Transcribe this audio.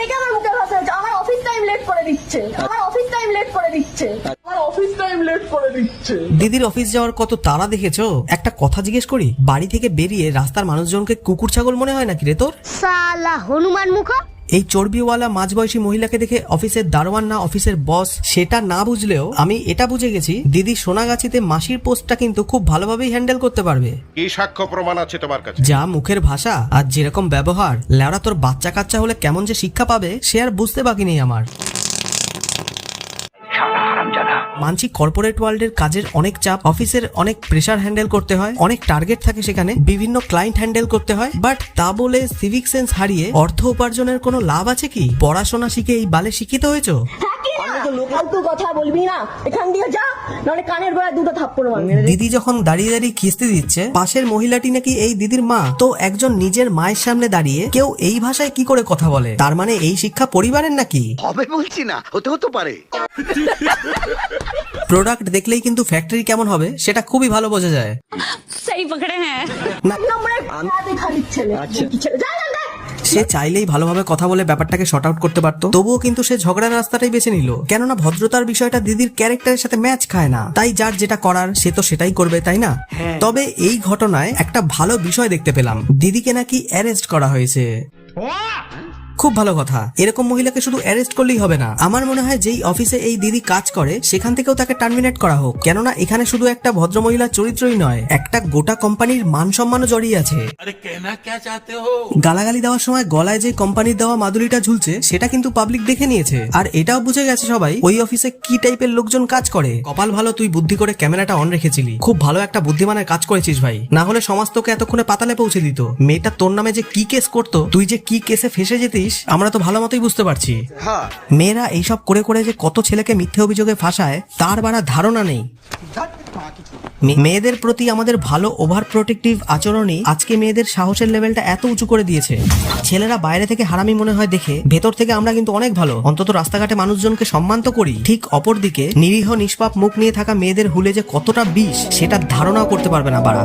দেখে আমার মুখে ভাষা হচ্ছে, আমার অফিস টাইম লেট করে দিচ্ছে, আমার অফিস টাইম লেট করে দিচ্ছে, আমার অফিস টাইম লেট করে দিচ্ছে। দিদির অফিস যাওয়ার কত তাড়া দেখেছো? একটা কথা জিজ্ঞেস করি, বাড়ি থেকে বেরিয়ে রাস্তার মানুষজনকে কুকুর ছাগল মনে হয় নাকি রে তোর? সালা হনুমান মুখ। এই চর্বিওয়ালা মাঝবয়সী মহিলাকে দেখে অফিসের দারোয়ান না অফিসের বস সেটা না বুঝলেও আমি এটা বুঝে গেছি, দিদি সোনাগাছিতে মাসির পোস্টটা কিন্তু খুব ভালোভাবেই হ্যান্ডেল করতে পারবে। কি সাক্ষ্য প্রমাণ আছে তোমার কাছে? যা মুখের ভাষা আর যেরকম ব্যবহার, লেওড়া তোর বাচ্চা কাচ্চা হলে কেমন যে শিক্ষা পাবে সে আর বুঝতে বাকি নেই আমার। মানছি কর্পোরেট ওয়ার্ল্ডের কাজের অনেক চাপ, অফিসের অনেক প্রেসার হ্যান্ডেল করতে হয়, অনেক টার্গেট থাকে, সেখানে বিভিন্ন ক্লায়েন্ট হ্যান্ডেল করতে হয়, বাট তা বলে সিভিক সেন্স হারিয়ে অর্থ উপার্জনের কোনো লাভ আছে কি? পড়াশোনা শিখে এই বালে শিক্ষিত হয়েছো? ফালতু কথা বলবি না, এখান দিয়ে যা, নাহলে কানের গোড়ায় দুটো থাপ্পড় মারবে। দিদি যখন দাঁড়িয়ে দাঁড়িয়ে কিস্তি দিচ্ছে, পাশের মহিলাটি নাকি এই দিদির মা, তো একজন নিজের মায়ের সামনে দাঁড়িয়ে কেউ এই ভাষায় কি করে কথা বলে? তার মানে এই শিক্ষা পরিবারের নাকি? হবে বলছি না, হতে পারে। প্রোডাক্ট দেখলেই কিন্তু ফ্যাক্টরি কেমন হবে সেটা খুবই ভালো বোঝা যায়। সেই পকড়ে হ্যাঁ। না, নম্বরে খালির ছেলে, কি ছেলে, যা যা যা। সে চাইলেই ভালোভাবে কথা বলে ব্যাপারটাকে শর্ট আউট করতে পারতো, তবুও কিন্তু সে ঝগড়ার রাস্তাটাই বেছে নিল, কেননা ভদ্রতার বিষয়টা দিদির ক্যারেক্টারের সাথে ম্যাচ খায় না। তাই যার যেটা করার সে তো সেটাই করবে, তাই না? তবে এই ঘটনায় একটা ভালো বিষয় দেখতে পেলাম, দিদিকে নাকি অ্যারেস্ট করা হয়েছে। খুব ভালো কথা। এরকম মহিলাকে শুধু অ্যারেস্ট করলেই হবে না, আমার মনে হয় যেই অফিসে এই দিদি কাজ করে সেখান থেকেও তাকে টার্মিনেট করা হোক, কেননা এখানে শুধু একটা ভদ্র মহিলার চরিত্রই নয়, একটা গোটা কোম্পানির মান সম্মানও জড়িয়ে আছে। গালাগালি দেওয়ার সময় গলায় যে কোম্পানির দেওয়া মাদুলিটা ঝুলছে সেটা কিন্তু পাবলিক দেখে নিয়েছে, আর এটাও বুঝে গেছে সবাই ওই অফিসে কি টাইপের লোকজন কাজ করে। কপাল ভালো তুই বুদ্ধি করে ক্যামেরাটা অন রেখেছিলি, খুব ভালো একটা বুদ্ধিমানের কাজ করেছিস ভাই, না হলে সমাজ তোকে এতক্ষণে পাতালে পৌঁছে দিত। মেয়েটা তোর নামে যে কি কেস করতো, তুই যে কি কেসে ফেসে যেতিস আমরা তো ভালো মতোই বুঝতে পারছি। মেয়েরা এইসব করে করে যে কত ছেলেকে মিথ্যে অভিযোগে ফাঁসায় তার বাড়া ধারণা নেই। মেয়েদের প্রতি আমাদের ভালো ওভার প্রোটেক্টিভ আচরণই আজকে মেয়েদের সাহসের লেভেলটা এত উঁচু করে দিয়েছে। ছেলেরা বাইরে থেকে হারামি মনে হয় দেখে, ভেতর থেকে আমরা কিন্তু অনেক ভালো, অন্তত রাস্তাঘাটে মানুষজনকে সম্মান তো করি। ঠিক অপরদিকে নিরীহ নিষ্পাপ মুখ নিয়ে থাকা মেয়েদের হুলে যে কতটা বিষ সেটা ধারণাও করতে পারবে না বাড়া।